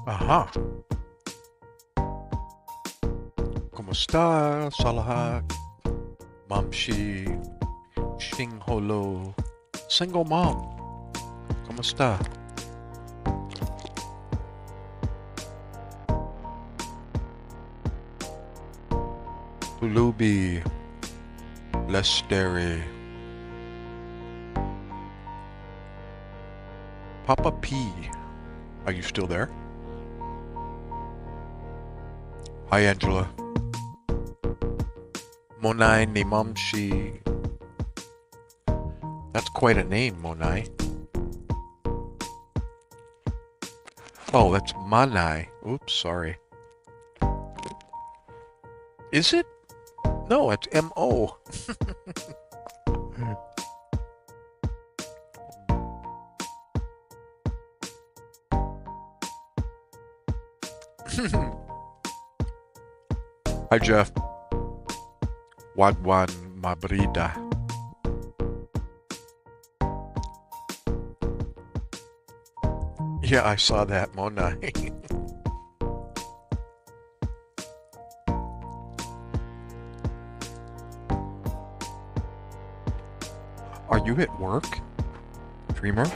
Aha. Kumusta sa lahat? Mamshi, Shingholo, single mom. Kumusta? Ulubi, Lestere. Papa P, are you still there? Hi, Angela. Monai Nimamshi. That's quite a name, Monai. Oh, that's Manai. Oops, sorry. Is it? No, it's M-O. Hi, Jeff. Wadwan Mabrida. Yeah, I saw that, Monai. Are you at work, Dreamer?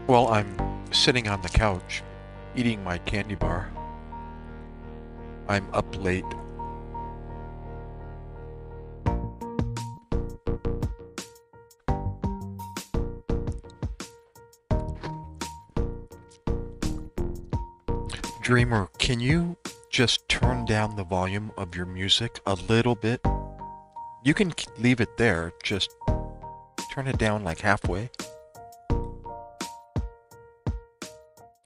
Well, I'm sitting on the couch, eating my candy bar. I'm up late. Dreamer, can you just turn down the volume of your music a little bit? You can leave it there, just turn it down like halfway.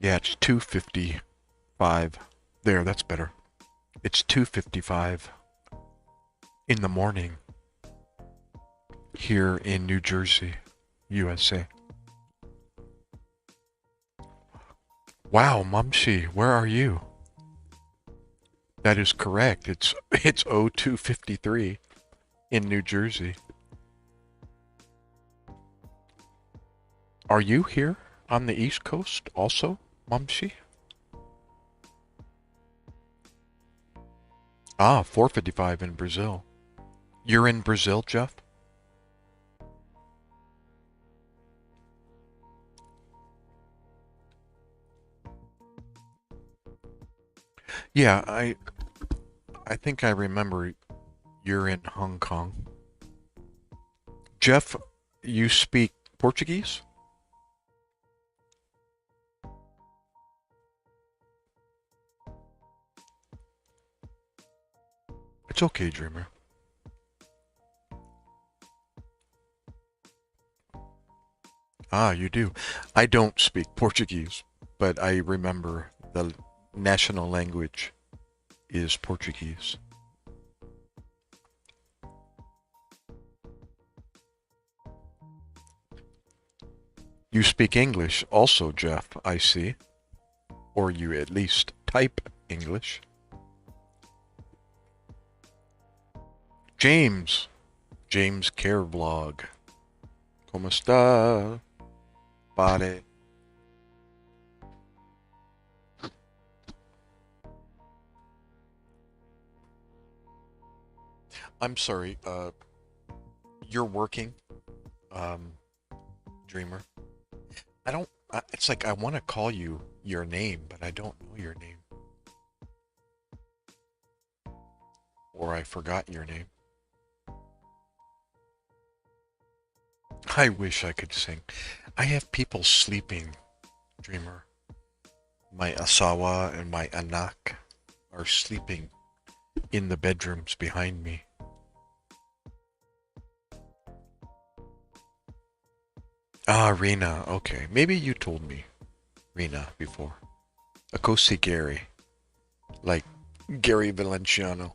Yeah, it's 2:55. There, that's better. It's 2:55 in the morning here in New Jersey, USA. Wow, Mumshi, where are you? That is correct. It's 02:53 in New Jersey. Are you here on the East Coast also, Mumshi? Ah, 4:55 in Brazil. You're in Brazil, Jeff? Yeah, I think I remember you're in Hong Kong. Jeff, you speak Portuguese? It's okay, Dreamer. Ah, you do. I don't speak Portuguese, but I remember the national language is Portuguese. You speak English also, Jeff, I see. Or you at least type English. James. James Care Vlog. ¿Cómo está, pare? I'm sorry, you're working, um, Dreamer. I don't, it's like I want to call you your name, but I don't know your name. Or I forgot your name. I wish I could sing. I have people sleeping, Dreamer. My asawa and my anak are sleeping in the bedrooms behind me. Ah, Rena. Okay. Maybe you told me Rena before. Akosi Gary. Like Gary Valenciano.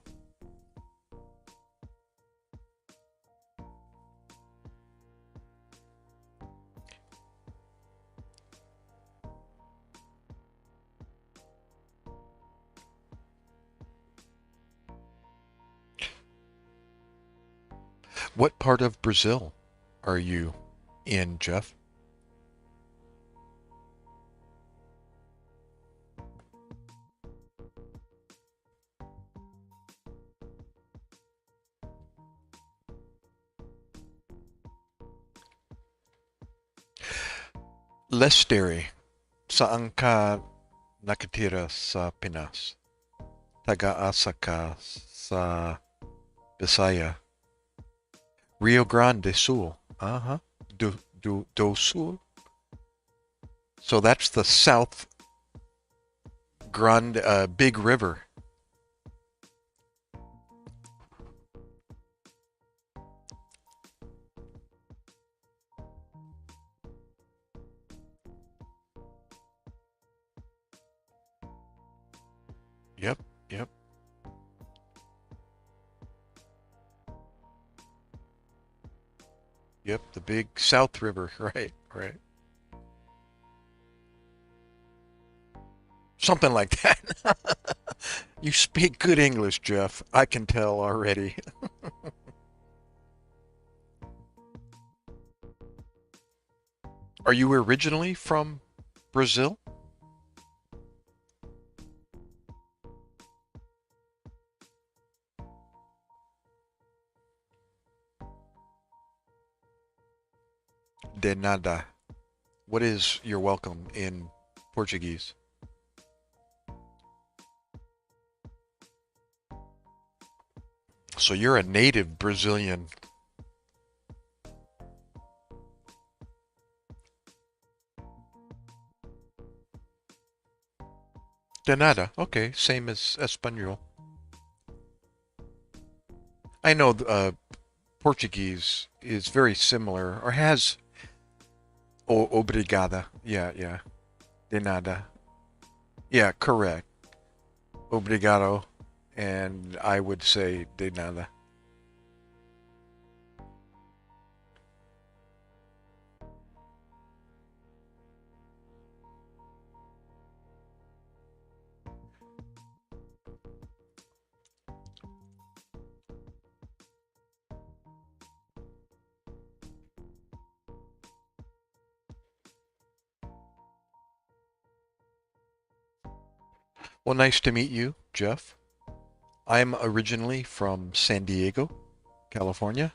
What part of Brazil are you in, Jeff? Lesteri. Saan ka nakatira sa Pinas? Taga-asa ka sa Bisaya? Rio Grande Sul. Uh-huh. Do Sul. So that's the South Grande, Big River. Yep, yep, yep. The big South River. Right, right. Something like that. You speak good English, Jeff. I can tell already. Are you originally from Brazil? De nada. What is you're welcome in Portuguese? So you're a native Brazilian. De nada. Okay, same as Espanol. I know Portuguese is very similar, or has obrigada. Yeah, yeah. De nada. Yeah, correct. Obrigado. And I would say de nada. Well, nice to meet you, Jeff. I'm originally from San Diego, California.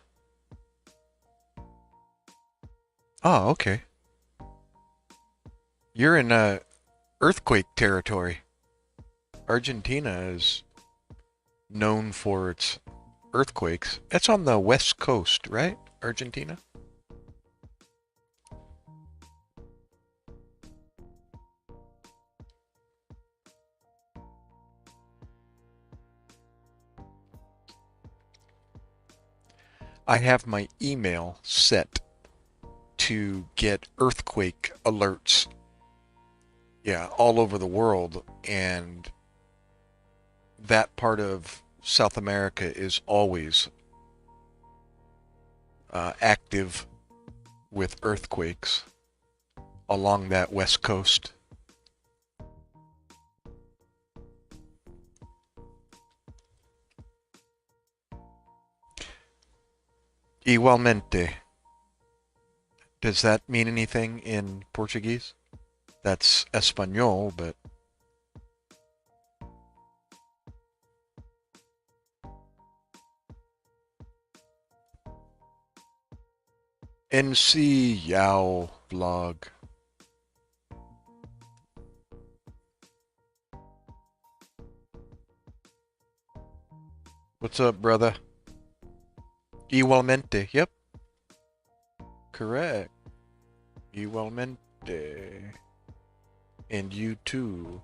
Oh, okay. You're in earthquake territory. Argentina is known for its earthquakes. It's on the west coast, right? Argentina? I have my email set to get earthquake alerts, yeah, all over the world. And that part of South America is always active with earthquakes along that west coast. Igualmente. Does that mean anything in Portuguese? That's Espanol, but NC Yao vlog. What's up, brother? Igualmente. Yep, correct. Igualmente. And you too.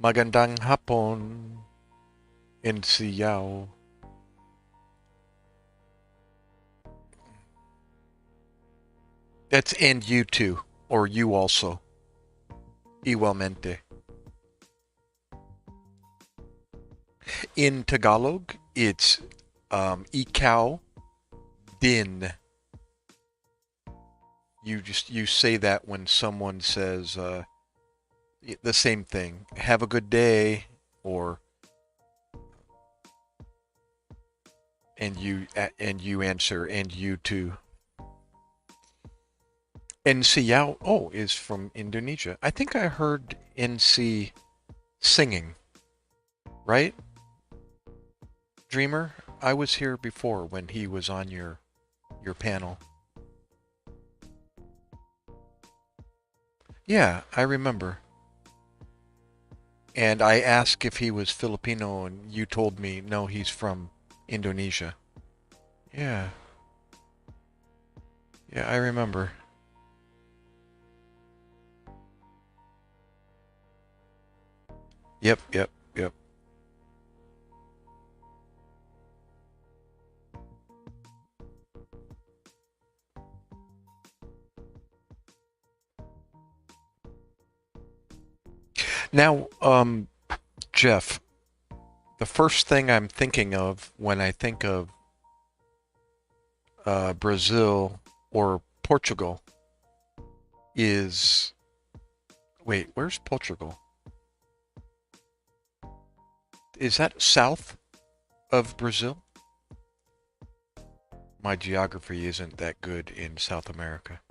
Magandang hapon. NC Yao. That's and you too. Or you also. Igualmente. In Tagalog, it's ikaw din. You say that when someone says the same thing. Have a good day, or and you answer and you too. NC Yao oh is from Indonesia. I think I heard NC singing, right? Dreamer, I was here before when he was on your panel. Yeah, I remember. And I asked if he was Filipino, and you told me no, he's from Indonesia. Yeah, yeah, I remember. Yep, yep, yep. Now, Jeff, the first thing I'm thinking of when I think of Brazil or Portugal is wait, where's Portugal? Is that south of Brazil? My geography isn't that good in South America.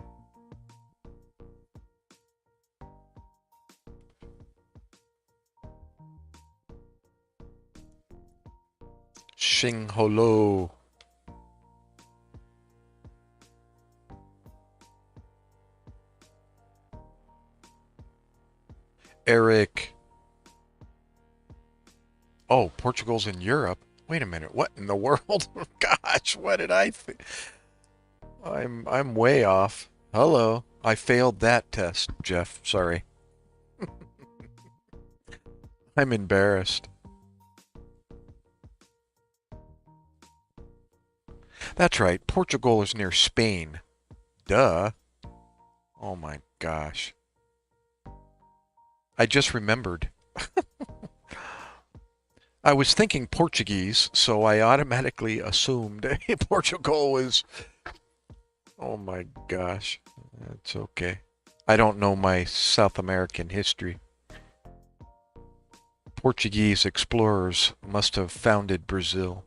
Xingholo. Eric. Oh, Portugal's in Europe. Wait a minute. What in the world? Gosh, what did I think? I'm way off. Hello. I failed that test, Jeff. Sorry. I'm embarrassed. That's right. Portugal is near Spain. Duh. Oh my gosh. I just remembered. I was thinking Portuguese, so I automatically assumed Portugal was. Oh my gosh. That's okay. I don't know my South American history. Portuguese explorers must have founded Brazil.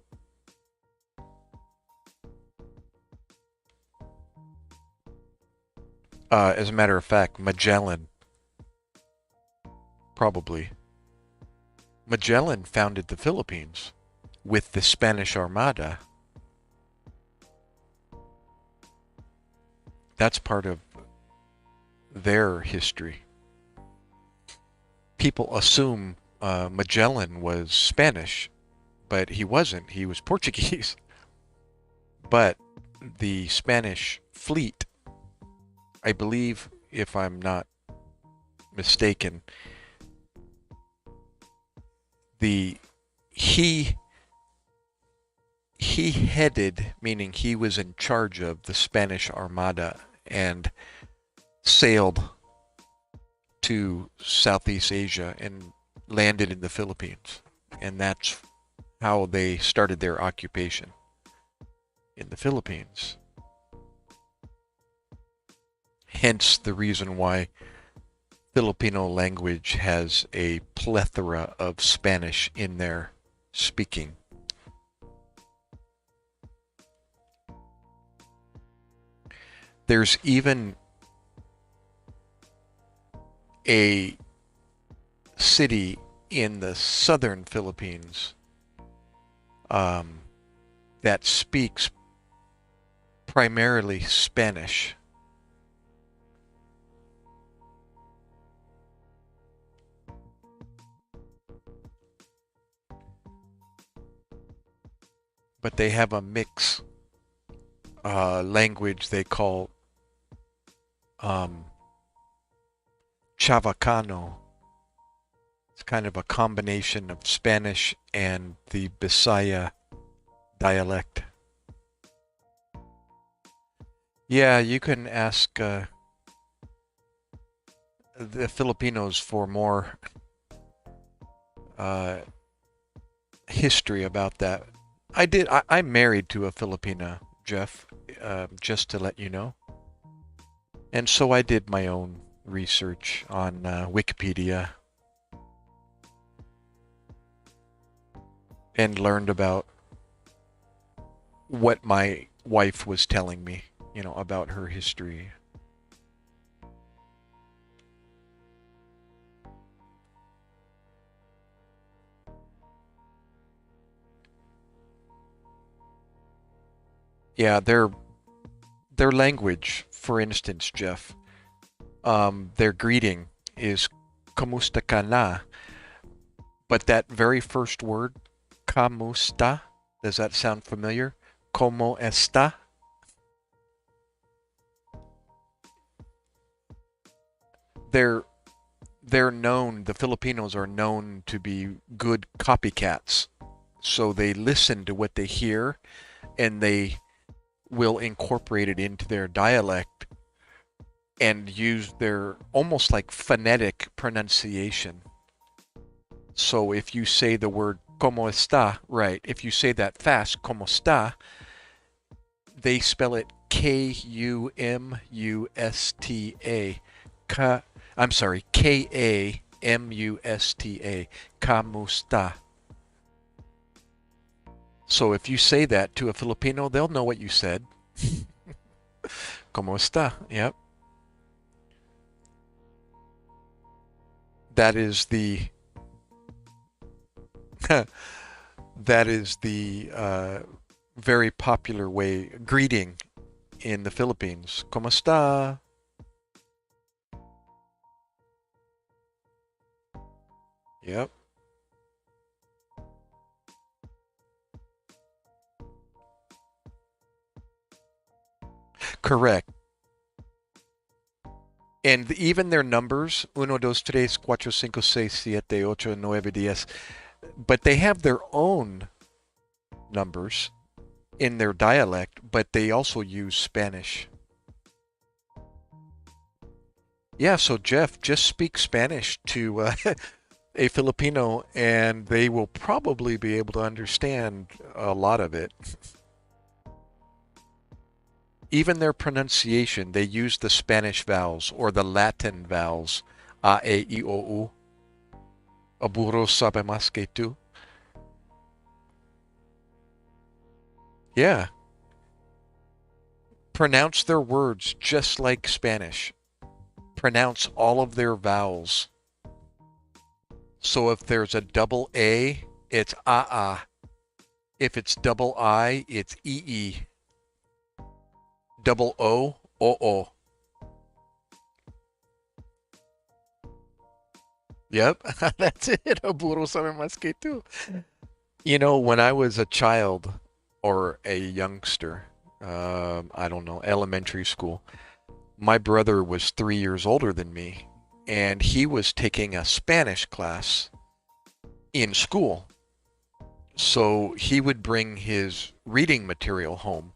As a matter of fact, Magellan, probably. Magellan founded the Philippines with the Spanish Armada. That's part of their history. People assume Magellan was Spanish, but he wasn't. He was Portuguese. But the Spanish fleet, I believe, if I'm not mistaken, he headed, meaning he was in charge of the Spanish Armada and sailed to Southeast Asia and landed in the Philippines. And that's how they started their occupation in the Philippines. Hence the reason why Filipino language has a plethora of Spanish in their speaking. There's even a city in the southern Philippines that speaks primarily Spanish. But they have a mix language they call Chavacano. It's kind of a combination of Spanish and the Bisaya dialect. Yeah, you can ask the Filipinos for more history about that. I'm married to a Filipina, Jeff, just to let you know. And so I did my own research on Wikipedia and learned about what my wife was telling me, about her history. Yeah, their language, for instance, Jeff, their greeting is "Kamusta ka na?" But that very first word, "Kamusta," does that sound familiar? "Como está?" They're the Filipinos are known to be good copycats. So they listen to what they hear and they will incorporate it into their dialect and use their almost like phonetic pronunciation. So if you say the word como está, right, if you say that fast, como está, they spell it K-U-M-U-S-T-A. I'm sorry, K-A-M-U-S-T-A. Kamusta. So if you say that to a Filipino, they'll know what you said. Como está? Yep. That is the very popular way greeting in the Philippines. Como está? Yep. Correct. And even their numbers, 1, 2, 3, 4, 5, 6, 7, 8, 9, 10, but they have their own numbers in their dialect, but they also use Spanish. Yeah, so Jeff, just speak Spanish to a Filipino, and they will probably be able to understand a lot of it. Even their pronunciation, they use the Spanish vowels or the Latin vowels. A, E, I, O, U. A burro sabe más que tú. Yeah, pronounce their words just like Spanish. Pronounce all of their vowels. So if there's a double A, it's A. If it's double I, it's E. Double O, O. Yep, that's it. A burro sabe más que tú. You know, when I was a child or a youngster, I don't know, elementary school, my brother was 3 years older than me, and he was taking a Spanish class in school. So he would bring his reading material home,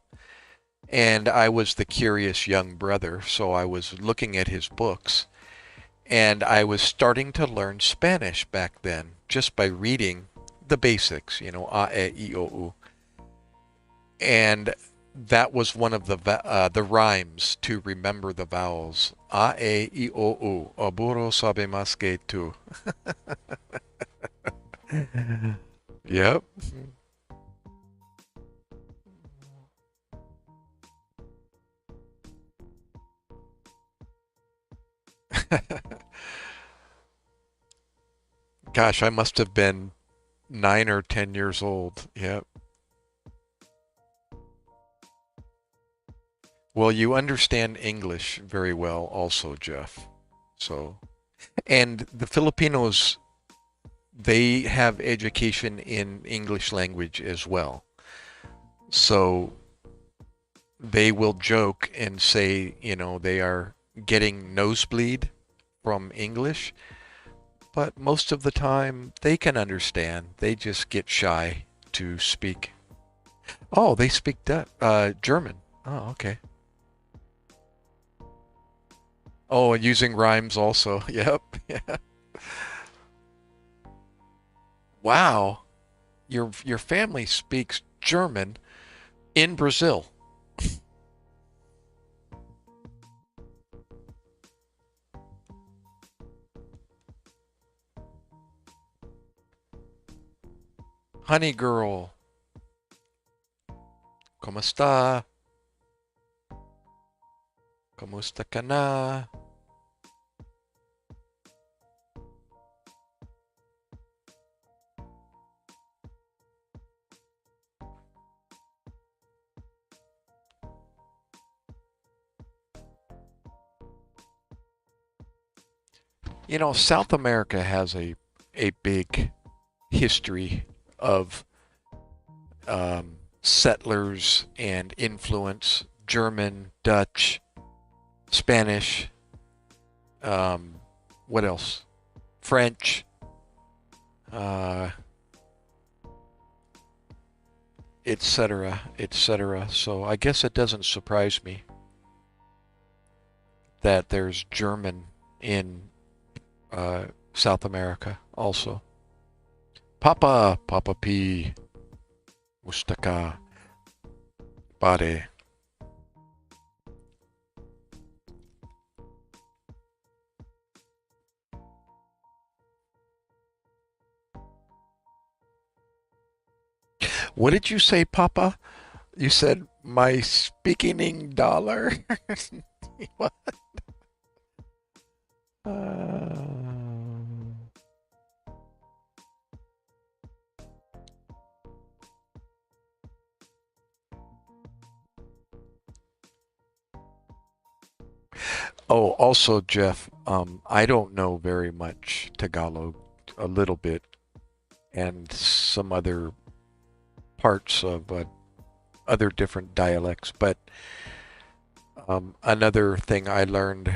and I was the curious young brother, so I was looking at his books, and I was starting to learn Spanish back then just by reading the basics, A, E, I, O, U. And that was one of the rhymes to remember the vowels. A, E, I, O, U. A burro sabe más que tú. Yep. Gosh, I must have been 9 or 10 years old. Yep. Well, you understand English very well also, Jeff. So, and the Filipinos, they have education in English language as well. So they will joke and say, they are getting nosebleed from English, but most of the time they can understand. They just get shy to speak. Oh, they speak German. Oh, okay. Oh, and using rhymes also. Yep. Yeah. Wow. Your family speaks German in Brazil. Honey girl, ¿cómo está? ¿Cómo está cana? South America has a big history of settlers and influence. German, Dutch, Spanish, um, what else? French, uh, etc., etc. So I guess it doesn't surprise me that there's German in South America also. Papa P, Mustaka, Bade. What did you say, Papa? You said my speaking dollar. What? Oh, also, Jeff, I don't know very much Tagalog, a little bit, and some other parts of other different dialects. But another thing I learned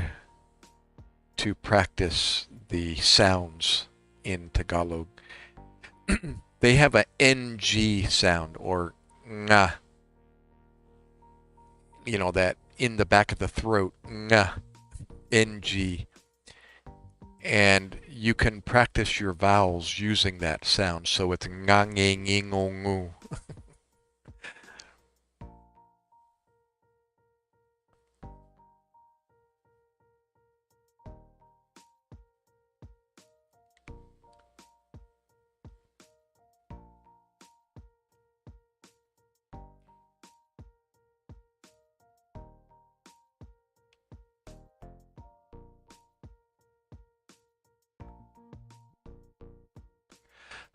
to practice the sounds in Tagalog, they have a NG sound or nga, that in the back of the throat, nga, NG. And you can practice your vowels using that sound. So it's nga, nge, ngi, ngo, ngu.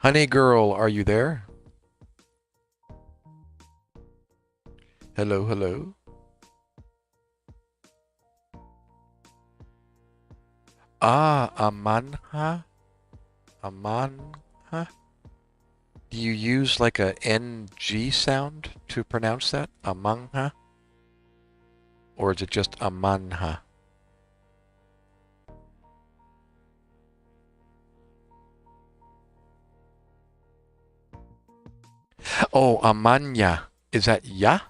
Honey girl, are you there? Hello, hello. Ah, amanha? Amanha? Do you use like a NG sound to pronounce that? Amangha? Or is it just amanha? Oh, amanya. Is that ya?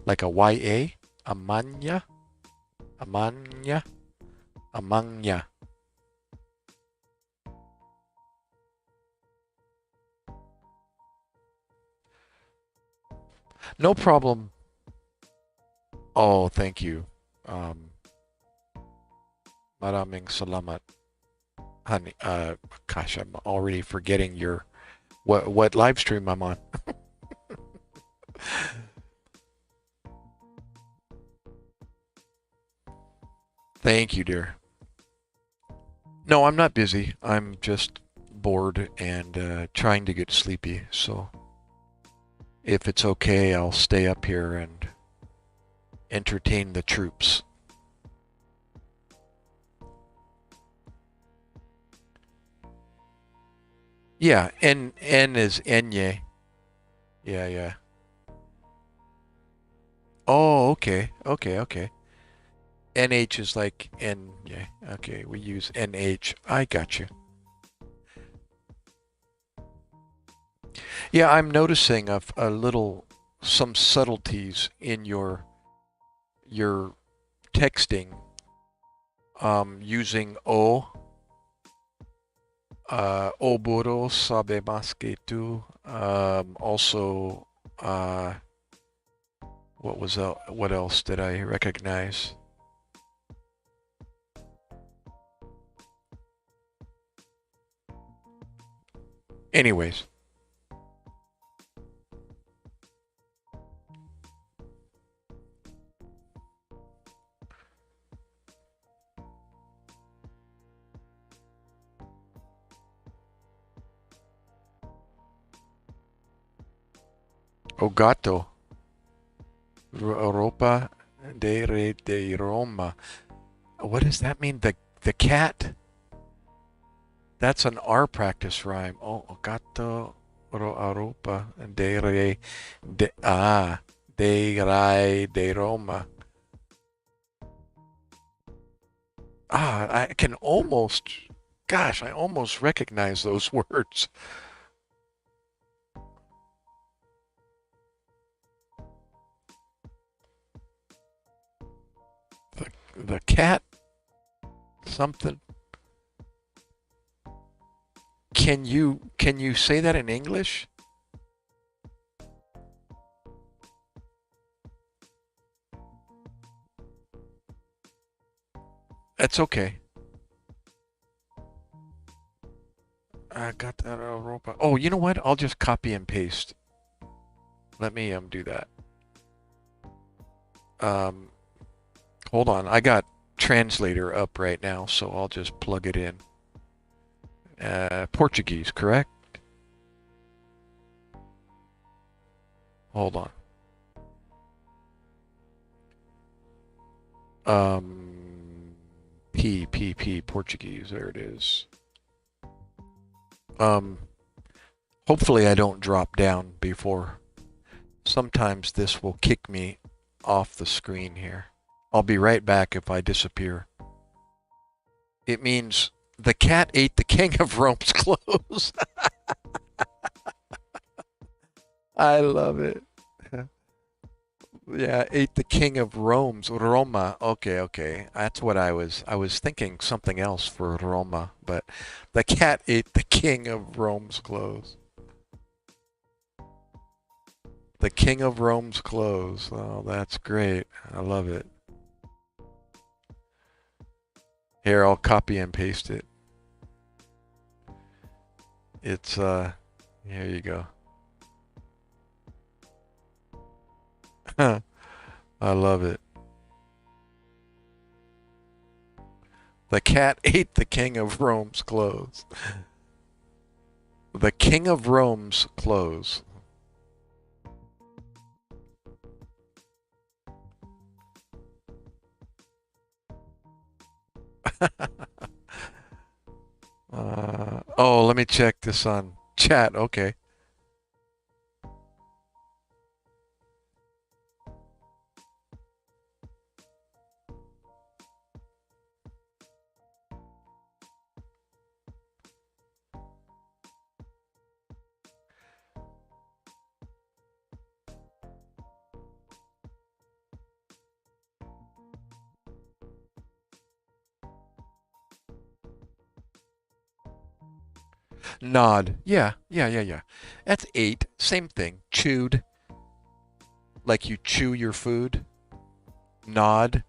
Like a Y-A? Amanya? Amanya? Amanya. No problem. Oh, thank you. Maraming salamat. Honey, gosh, I'm already forgetting your what live stream I'm on. Thank you, dear. No, I'm not busy. I'm just bored and trying to get sleepy. So if it's okay, I'll stay up here and entertain the troops. Yeah, N is Enye. Yeah, yeah. Oh, okay, okay, okay. NH is like N. Yeah, okay. We use NH. I got you. Yeah, I'm noticing a little some subtleties in your texting using O. Oboro sabemasu tu. Also, what else did I recognize? Anyways. Ogato. Europa de Roma. What does that mean? The cat? That's an R practice rhyme. Oh, gato Europa de re de rai de Roma. I can almost, gosh, I almost recognize those words. The cat something. Can you say that in English? That's okay. I got that Europa. Oh, you know what? I'll just copy and paste. Let me do that. Um, hold on. I got translator up right now, so I'll just plug it in. Portuguese, correct? Hold on. P Portuguese. There it is. Hopefully I don't drop down before. Sometimes this will kick me off the screen here. I'll be right back if I disappear. It means the cat ate the king of Rome's clothes. I love it. Yeah, ate the king of Rome's Roma. Okay, okay. That's what I was thinking something else for Roma, but the cat ate the king of Rome's clothes. The king of Rome's clothes. Oh, that's great. I love it. Here, I'll copy and paste it. It's here you go. I love it. The cat ate the king of Rome's clothes. The king of Rome's clothes. Oh, let me check this on chat. Okay. Nod. Yeah, yeah, yeah, yeah. That's eight. Same thing. Chewed, like you chew your food. Nod.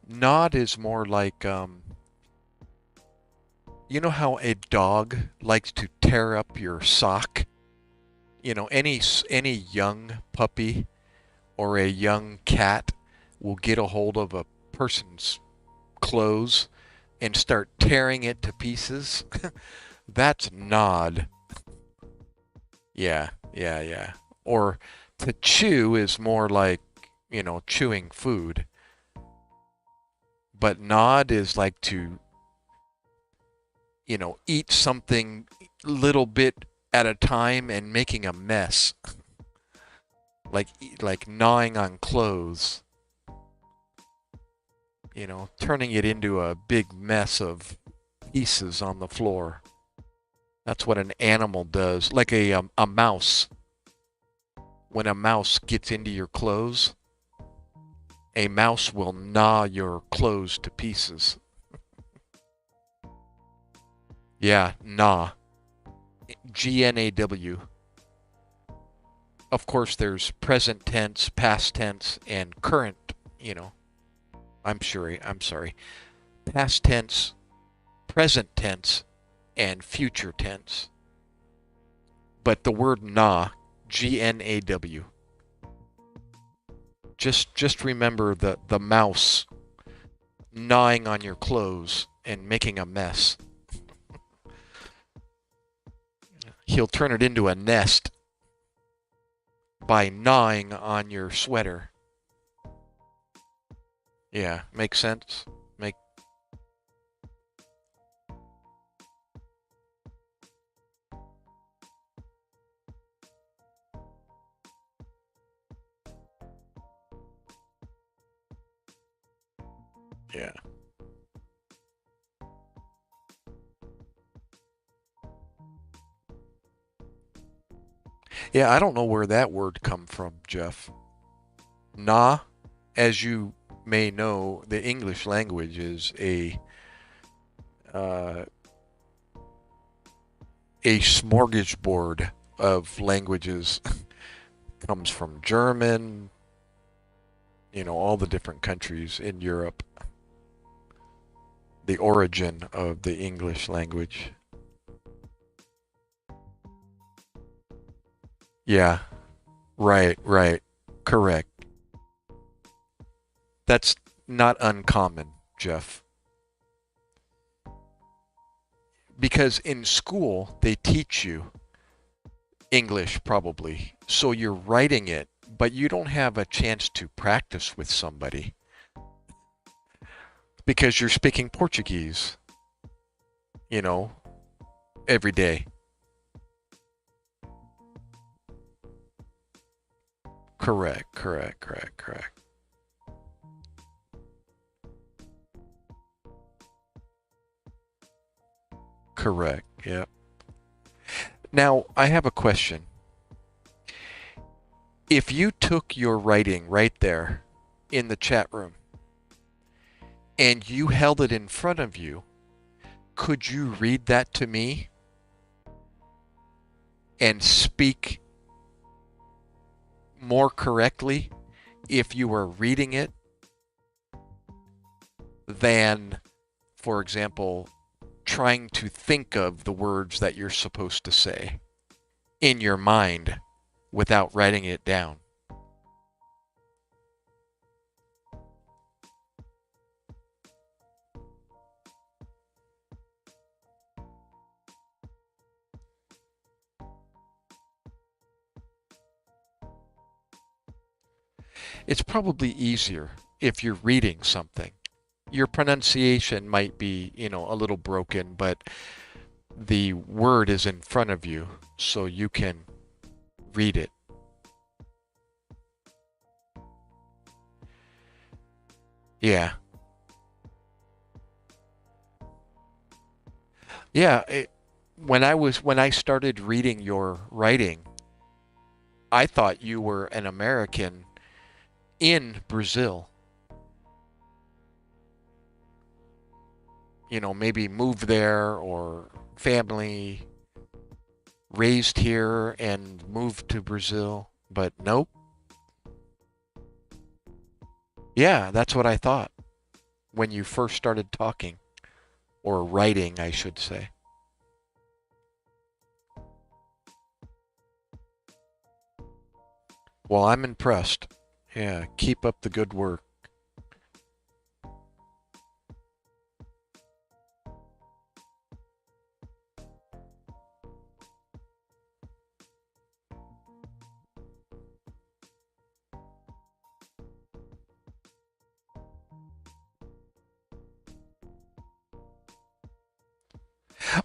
Nod is more like you know how a dog likes to tear up your sock? You know, any young puppy or a young cat will get a hold of a person's clothes and start tearing it to pieces. That's nod. Yeah, yeah, yeah. Or to chew is more like, chewing food. But nod is like to, eat something little bit at a time and making a mess. Like gnawing on clothes, turning it into a big mess of pieces on the floor. That's what an animal does. Like a mouse. When a mouse gets into your clothes, a mouse will gnaw your clothes to pieces. Yeah, gnaw. Gnaw. Of course, there's present tense, past tense, and current, I'm sorry. Past tense, present tense, and future tense. But the word gnaw, Gnaw. Just remember the mouse gnawing on your clothes and making a mess. He'll turn it into a nest by gnawing on your sweater. Yeah, makes sense. Make yeah. Yeah, I don't know where that word come from, Jeff. Na, as you may know, the English language is uh, a smorgasbord of languages. Comes from German, all the different countries in Europe. The origin of the English language. Yeah, right, right. Correct. That's not uncommon, Jeff. Because in school, they teach you English probably. So you're writing it, but you don't have a chance to practice with somebody because you're speaking Portuguese, you know, every day. Correct, correct, correct, correct. Correct. Yeah. Now, I have a question. If you took your writing right there in the chat room and you held it in front of you, could you read that to me and speak more correctly if you were reading it than, for example, trying to think of the words that you're supposed to say in your mind without writing it down? It's probably easier if you're reading something. Your pronunciation might be, a little broken, but the word is in front of you, so you can read it. Yeah. Yeah, when I started reading your writing, I thought you were an American in Brazil. Maybe moved there or family raised here and moved to Brazil, but nope. Yeah, that's what I thought when you first started talking or writing, I should say. Well, I'm impressed. Yeah, keep up the good work.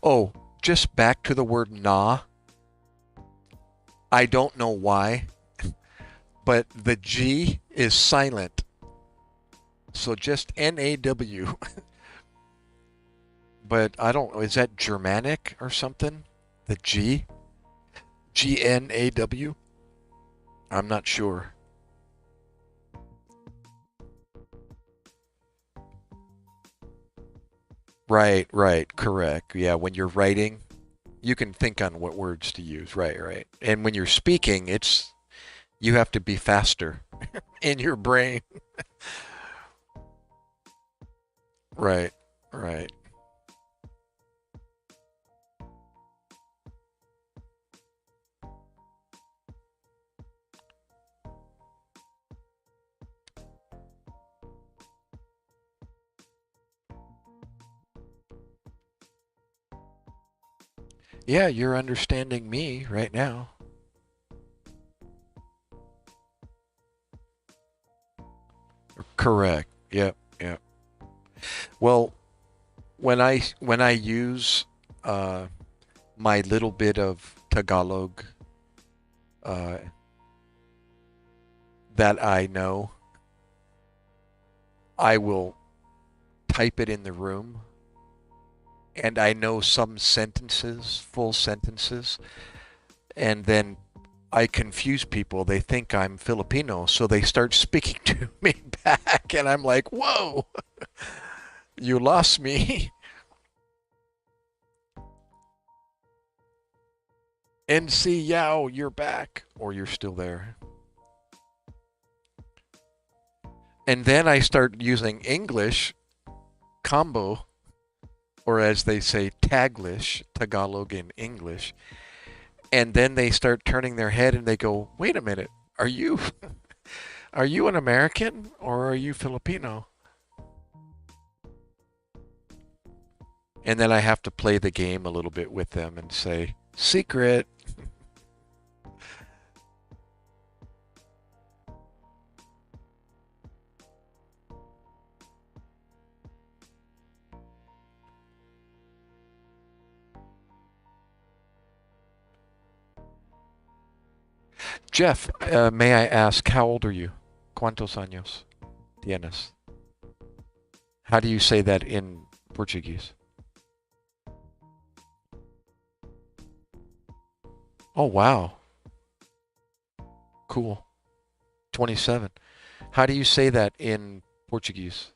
Oh, just back to the word nah. I don't know why, but the G is silent. So just N-A-W. But I don't know, is that Germanic or something? The G? G-N-A-W? I'm not sure. Right, correct. Yeah, when you're writing, you can think on what words to use. Right. And when you're speaking, you have to be faster in your brain. Right, right. Yeah, you're understanding me right now. Correct. Yep. Well, when I use uh, my little bit of Tagalog uh, that I know, I will type it in the room, and I know some sentences, full sentences, and then I confuse people. They think I'm Filipino, so they start speaking to me back, and I'm like, "Whoa, you lost me." NC Yao, you're back, or you're still there. And then I start using English combo, or as they say, Taglish, Tagalog in English. And then they start turning their head and they go, "Wait a minute, are you are you an American or are you Filipino?" And then I have to play the game a little bit with them and say, "Secret." Jeff, may I ask, how old are you? ¿Cuántos años tienes? How do you say that in Portuguese? Oh, wow. Cool. 27. How do you say that in Portuguese?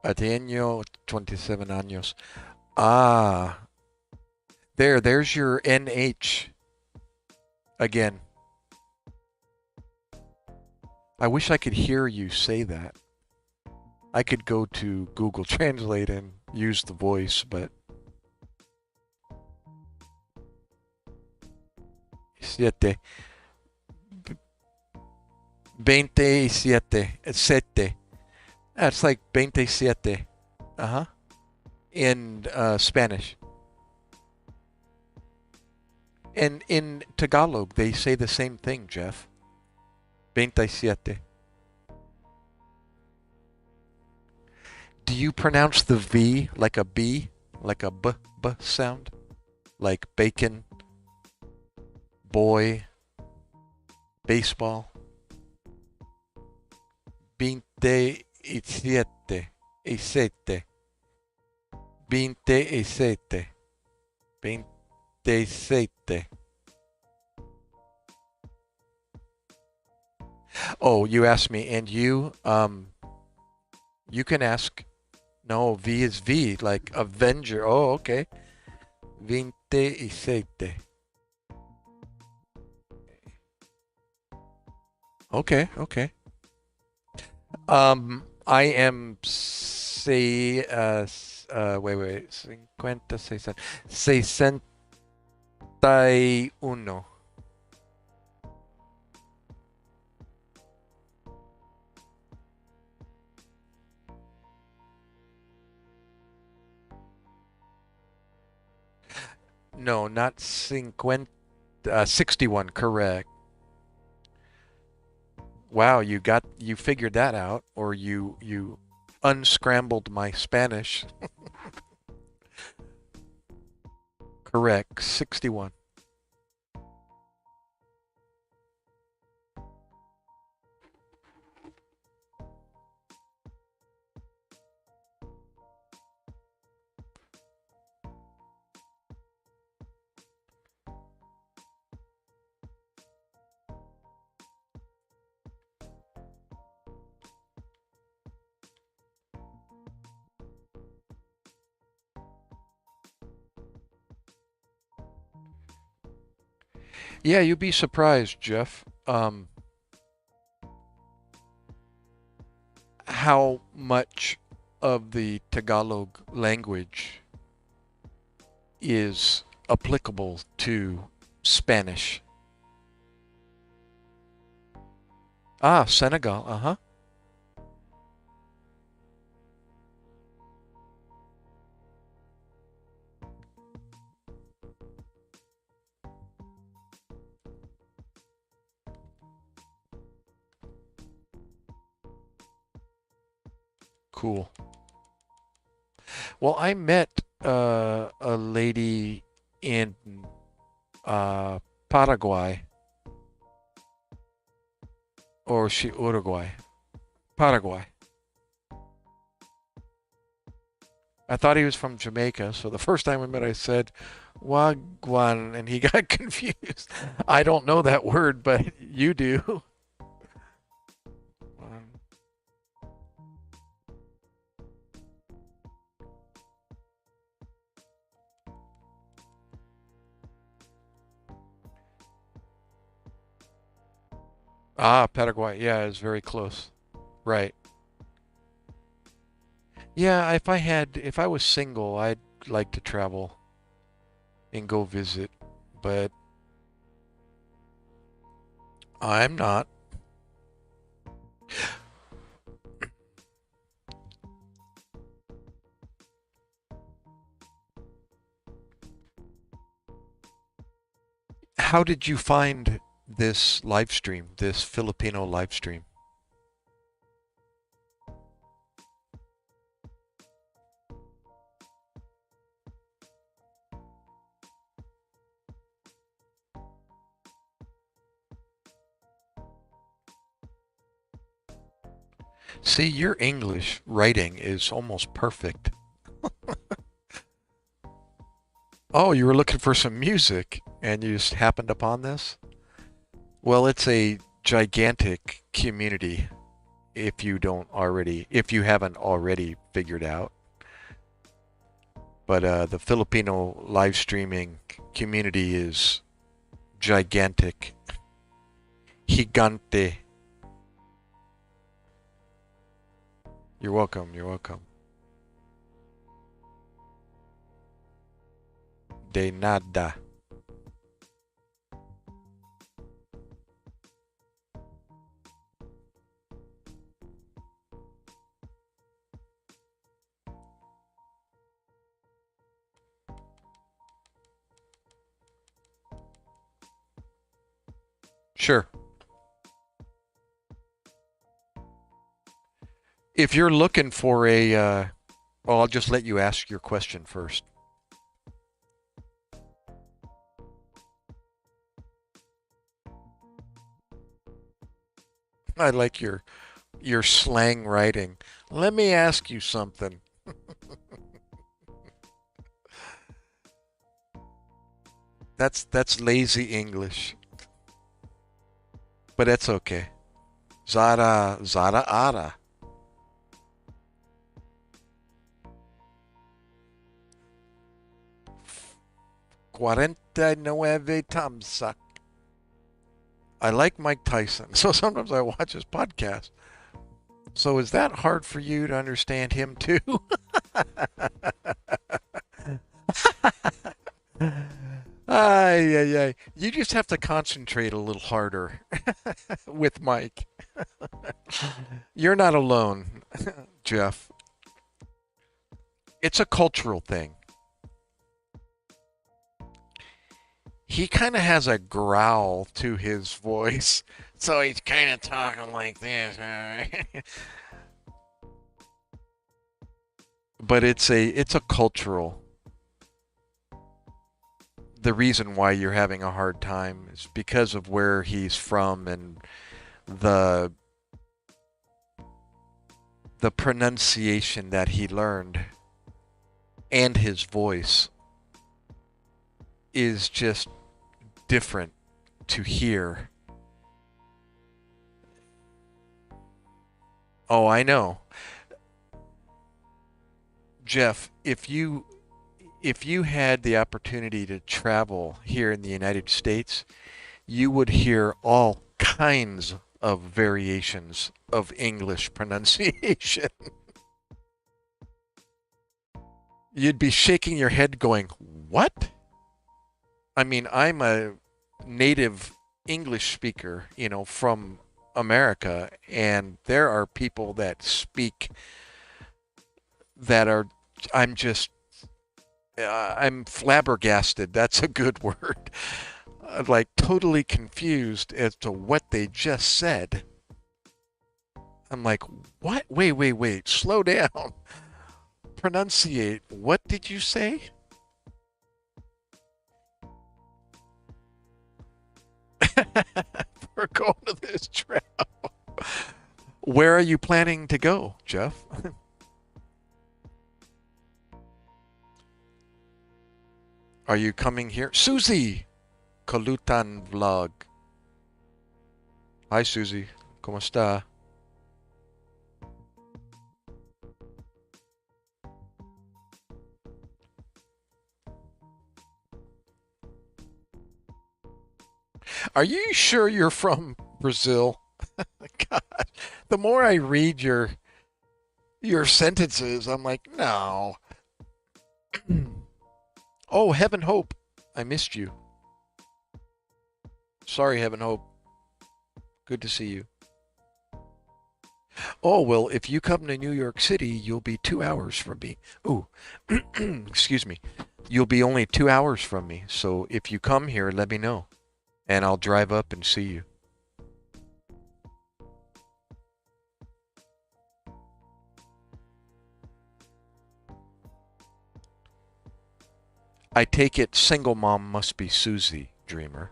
Tenho 27 años. Ah, there's your NH again. I wish I could hear you say that. I could go to Google Translate and use the voice, but siete, 27, sete. That's like 27. Uh-huh. In Spanish. And in Tagalog, they say the same thing, Jeff. 27. Do you pronounce the V like a B, like a B sound? Like bacon, boy, baseball? 27 y 7. 27. 27. Oh, you asked me, and you can ask. No, V is V, like Avenger. Oh, okay. 27. Okay, okay. I am say wait, 56. 61. No, not 50. 61, correct. Wow, you figured that out, or you unscrambled my Spanish. Correct, 61. Yeah, you'd be surprised, Jeff, how much of the Tagalog language is applicable to Spanish. Ah, Senegal, uh-huh. Cool. Well, I met a lady in uh, Paraguay, or she Uruguay. Paraguay. I thought he was from Jamaica, so the first time we met, I said Wagwan, and he got confused. I don't know that word, but you do. Ah, Paraguay. Yeah, it's very close. Right. Yeah, if I was single, I'd like to travel and go visit, but I'm not. How did you find this live stream, this Filipino live stream? See, your English writing is almost perfect. Oh, you were looking for some music and you just happened upon this? Well, it's a gigantic community if you haven't already figured out. But the Filipino live streaming community is gigantic. Gigante. You're welcome. You're welcome. De nada. Sure. If you're looking for well, I'll just let you ask your question first. I like your slang writing. Let me ask you something. That's lazy English, but it's okay. Zara ara. 49 Tamsak. I like Mike Tyson, so sometimes I watch his podcast. So is that hard for you to understand him too? Ay, ay, ay. You just have to concentrate a little harder with Mike. You're not alone, Jeff. It's a cultural thing. He kind of has a growl to his voice, so he's kind of talking like this. But it's a cultural. The reason why you're having a hard time is because of where he's from and the the pronunciation that he learned and his voice is just different to hear. Oh, I know. Jeff, if you had the opportunity to travel here in the United States, you would hear all kinds of variations of English pronunciation. You'd be shaking your head going, "What?" I mean, I'm a native English speaker, from America, and there are people that speak that are, I'm just, I'm flabbergasted. That's a good word. Like totally confused as to what they just said. I'm like, what? Wait, wait, wait. Slow down. Pronunciate. What did you say? We're going to this trip. Where are you planning to go, Jeff? Are you coming here? Susie! Kolutan Vlog. Hi, Susie. ¿Cómo está? Are you sure you're from Brazil? God, the more I read your sentences, I'm like, no. Oh, Heaven Hope. I missed you. Sorry, Heaven Hope. Good to see you. Oh, well, if you come to New York City, you'll be 2 hours from me. Ooh, excuse me. You'll be only 2 hours from me. So if you come here, let me know. And I'll drive up and see you. I take it single mom must be Susie, Dreamer.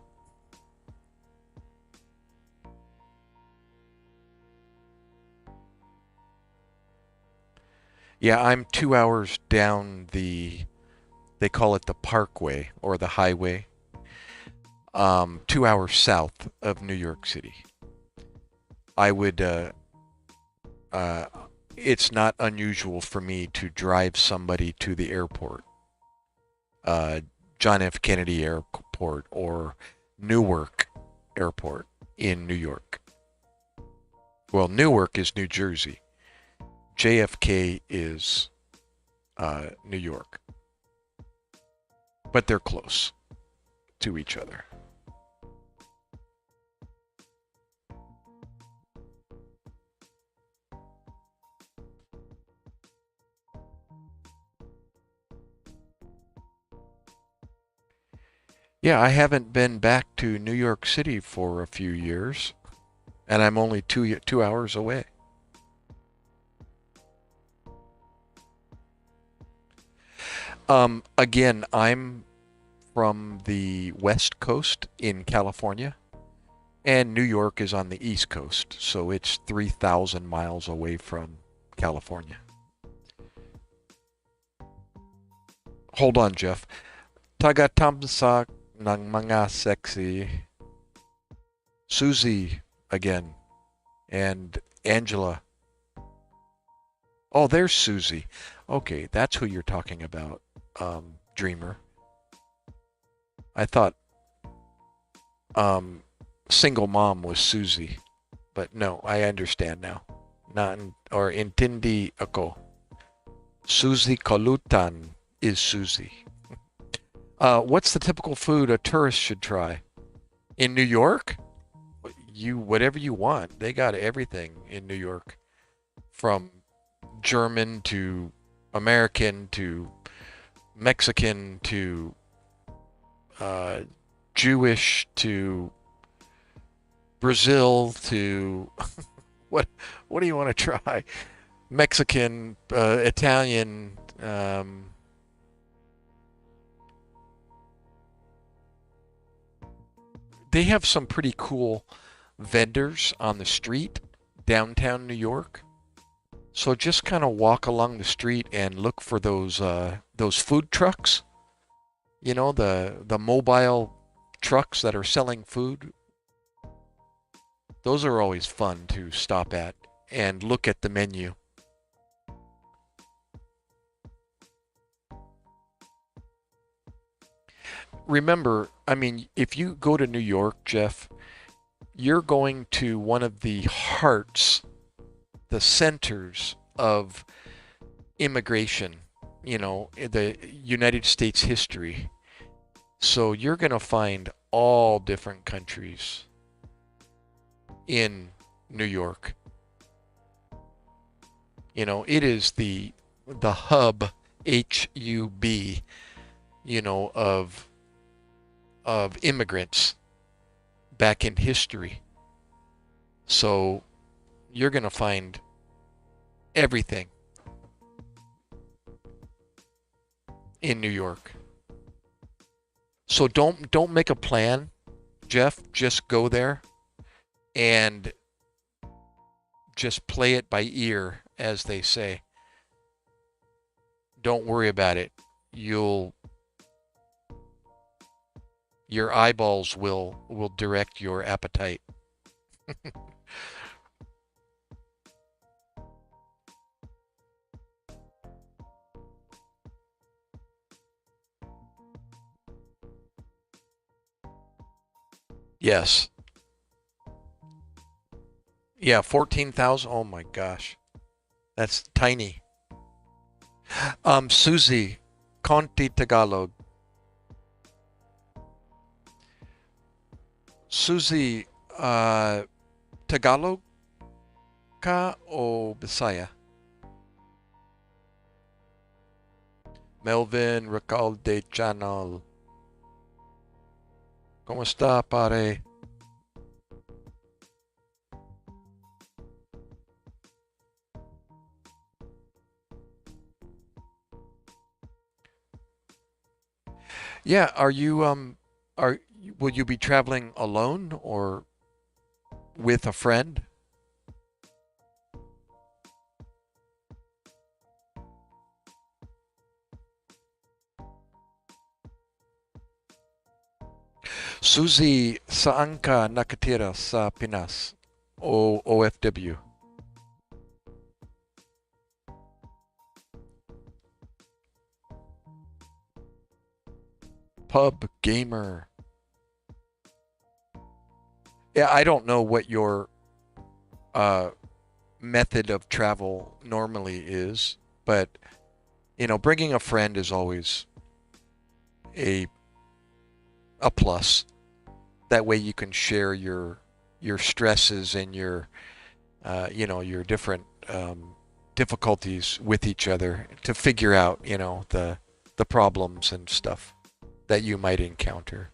Yeah, I'm 2 hours down they call it the parkway or the highway. 2 hours south of New York City. I would. Uh, it's not unusual for me to drive somebody to the airport, uh, John F. Kennedy Airport or Newark Airport in New York. Well, Newark is New Jersey. JFK is New York, but they're close to each other. Yeah, I haven't been back to New York City for a few years, and I'm only 2 hours away. Again, I'm from the West Coast in California, and New York is on the East Coast, so it's 3,000 miles away from California. Hold on, Jeff. Taga-tamsak ng mga sexy. Susie again, and Angela. Oh, there's Susie. Okay, that's who you're talking about, Dreamer. I thought um, single mom was Susie, but no, I understand now. Not or intindi ako. Susie Kolutan is Susie. What's the typical food a tourist should try in New York? You whatever you want. They got everything in New York, from German to American to Mexican to uh, Jewish to Brazil to what? What do you want to try? Mexican, Italian. They have some pretty cool vendors on the street downtown New York. So just kind of walk along the street and look for those food trucks. You know, the mobile trucks that are selling food. Those are always fun to stop at and look at the menu. Remember, I mean, if you go to New York, Jeff, you're going to one of the hearts, the centers of immigration, the United States history. So you're going to find all different countries in New York. It is the hub, HUB, of immigrants back in history. So you're going to find everything in New York. So don't make a plan, Jeff. Just go there and just play it by ear, as they say. Don't worry about it. Your eyeballs will direct your appetite. Yes. Yeah, 14,000. Oh my gosh. That's tiny. Susie, Conti Tagalog. Susie, Tagalog ka o Bisaya? Melvin Recalde Channel. Kumusta, pare? Yeah, are will you be traveling alone or with a friend? Suzy, saan ka nakatira sa Pinas? O OFW? Pub gamer. Yeah, I don't know what your uh, method of travel normally is, but bringing a friend is always a a plus. That way you can share your stresses and your different difficulties with each other to figure out the problems and stuff that you might encounter.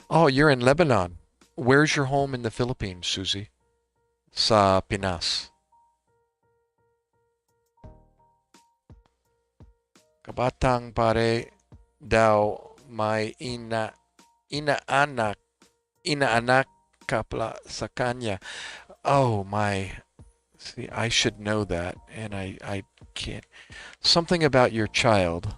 Oh, you're in Lebanon. Where's your home in the Philippines, Susie? Sa Pinas. Kabatang pare daw may inaanak inaanak kapla sa kanya. Oh my. See, I should know that, and I can't. Something about your child.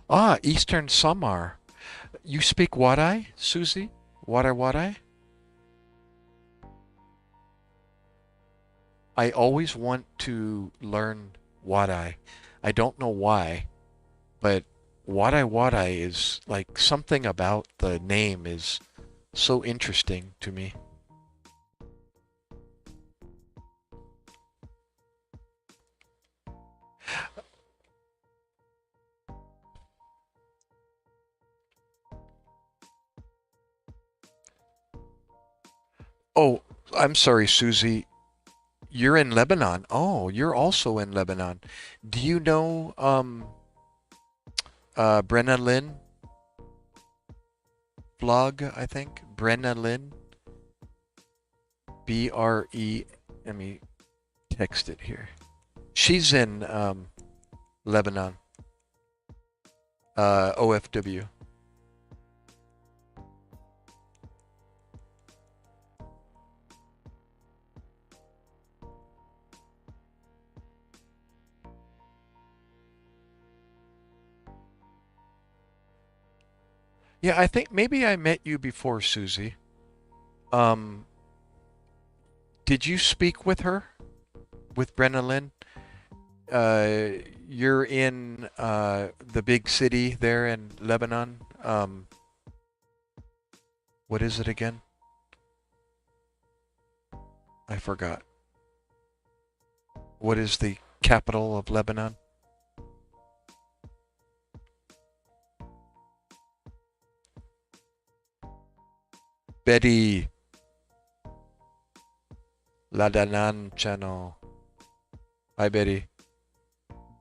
Ah, Eastern Samar. You speak Waray, Susie? Waray? I always want to learn Waray. I don't know why, but Waray is like something about the name is so interesting to me. Oh, I'm sorry, Susie. You're in Lebanon. Oh, you're also in Lebanon. Do you know Brenna Lynn vlog, I think? Brenna Lynn? B-R-E. Let me text it here. She's in Lebanon. OFW. Yeah, I think maybe I met you before, Susie. Um, did you speak with her? With Brenna Lynn? You're in the big city there in Lebanon. What is it again? I forgot. What is the capital of Lebanon? Betty Ladanan Channel. Hi, Betty.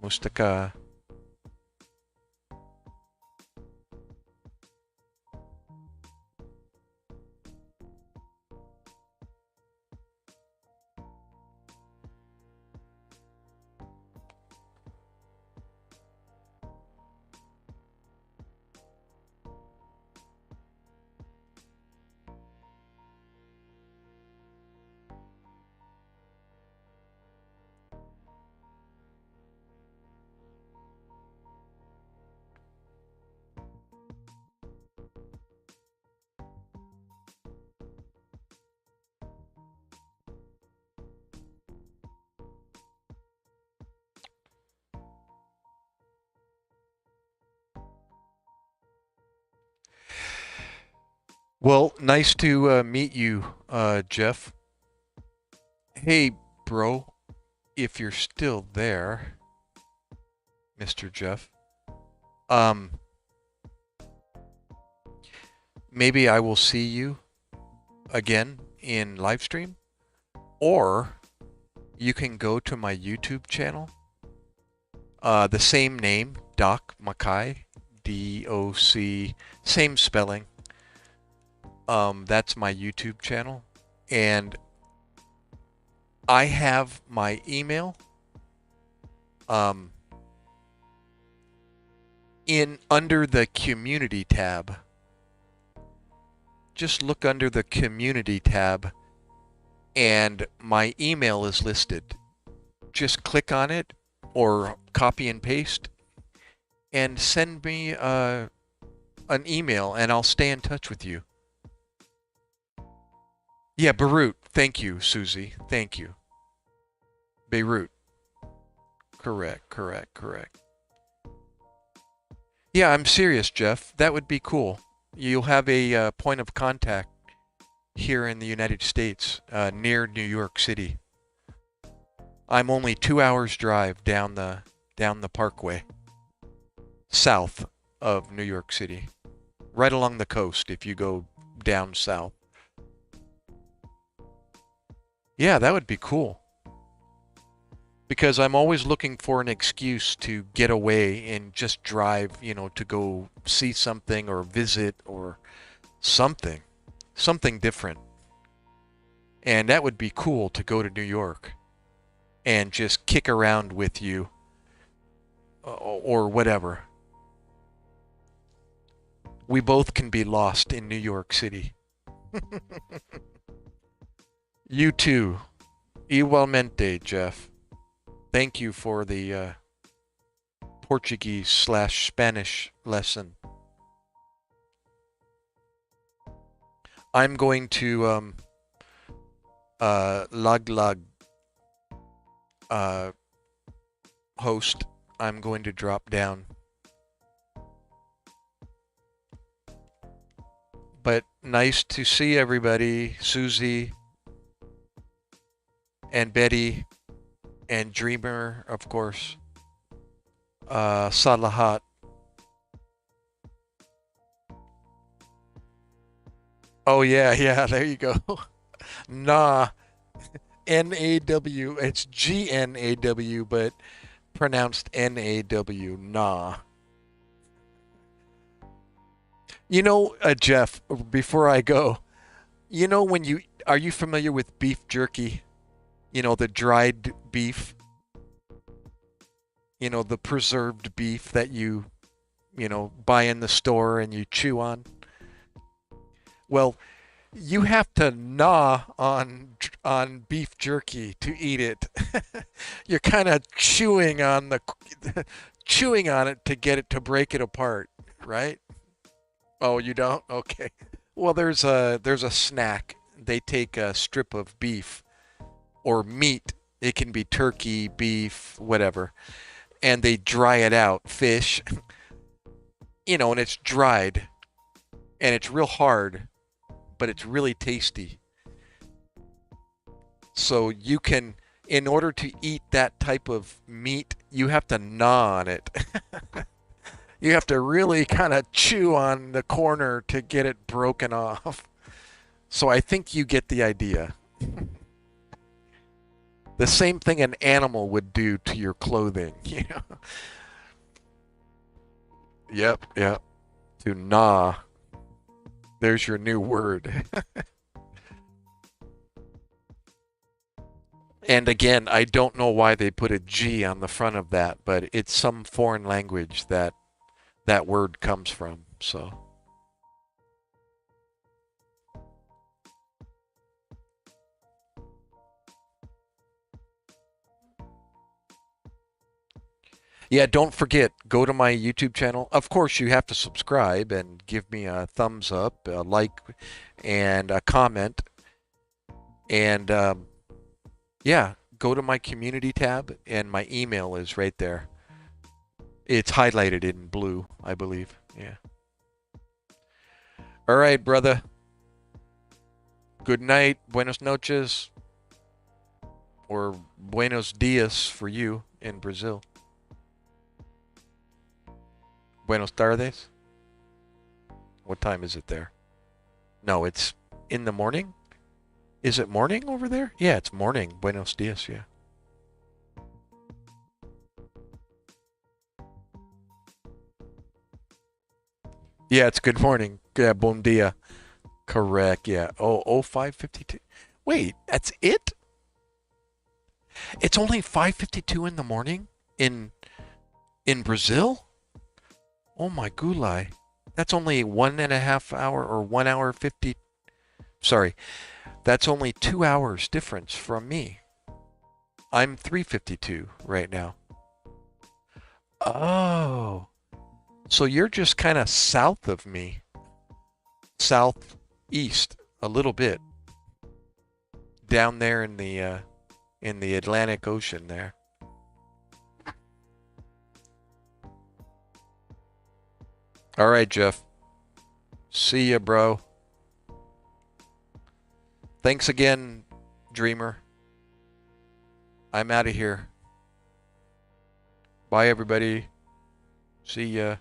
Mustaka. Well, nice to meet you, Jeff. Hey, bro, if you're still there, Mr. Jeff, um, maybe I will see you again in live stream, or you can go to my YouTube channel, the same name, Doc Mackay, D-O-C, same spelling. That's my YouTube channel, and I have my email. Um, in under the community tab. Just look under the community tab and my email is listed. Just click on it or copy and paste and send me an email and I'll stay in touch with you. Yeah, Beirut. Thank you, Susie. Thank you. Beirut. Correct, correct, correct. Yeah, I'm serious, Jeff. That would be cool. You'll have a point of contact here in the United States, near New York City. I'm only 2 hours drive down the Parkway, south of New York City, right along the coast. If you go down south, yeah, that would be cool. Because I'm always looking for an excuse to get away and just drive, to go see something or visit or something, something different. And that would be cool to go to New York and just kick around with you or whatever. We both can be lost in New York City. You too. Igualmente, Jeff. Thank you for the Portuguese/Spanish lesson. I'm going to Lag host. I'm going to drop down. But nice to see everybody. Susie and Betty and Dreamer, of course. Salahat. Oh yeah, yeah, there you go. Nah. N-A-W. It's G-N-A-W, but pronounced N-A-W. Nah. Jeff, before I go, are you familiar with beef jerky? The dried beef, the preserved beef that buy in the store and you chew on. Well, you have to gnaw on beef jerky to eat it. You're kind of chewing on chewing on it to get it to break it apart, right? Oh, you don't? Okay. Well, there's a snack. They take a strip of beef or meat. It can be turkey, beef, whatever, and they dry it out, fish, and it's dried, and it's real hard, but it's really tasty. So in order to eat that type of meat, you have to gnaw on it. You have to really kind of chew on the corner to get it broken off. So I think you get the idea. The same thing an animal would do to your clothing, Yep, yep. To gnaw. There's your new word. And again, I don't know why they put a G on the front of that, but it's some foreign language that word comes from, so. Yeah, don't forget, go to my YouTube channel. Of course, you have to subscribe and give me a thumbs up, a like, and a comment. And yeah, go to my community tab, and my email is right there. It's highlighted in blue, I believe. Yeah. All right, brother. Good night. Buenas noches. Or buenos dias for you in Brazil. Buenos tardes. What time is it there? No, it's in the morning. Is it morning over there? Yeah, it's morning. Buenos dias, yeah. Yeah, it's good morning. Yeah, bom dia. Correct, yeah. Oh, 5:52. Wait, that's it? It's only 5:52 in the morning in Brazil? Oh my gulai. That's only 1.5 hour or 1 hour 50. Sorry, that's only 2 hours difference from me. I'm 3:52 right now. Oh, so you're just kind of south of me, southeast a little bit, down there in the Atlantic Ocean there. All right, Jeff. See ya, bro. Thanks again, Dreamer. I'm out of here. Bye, everybody. See ya.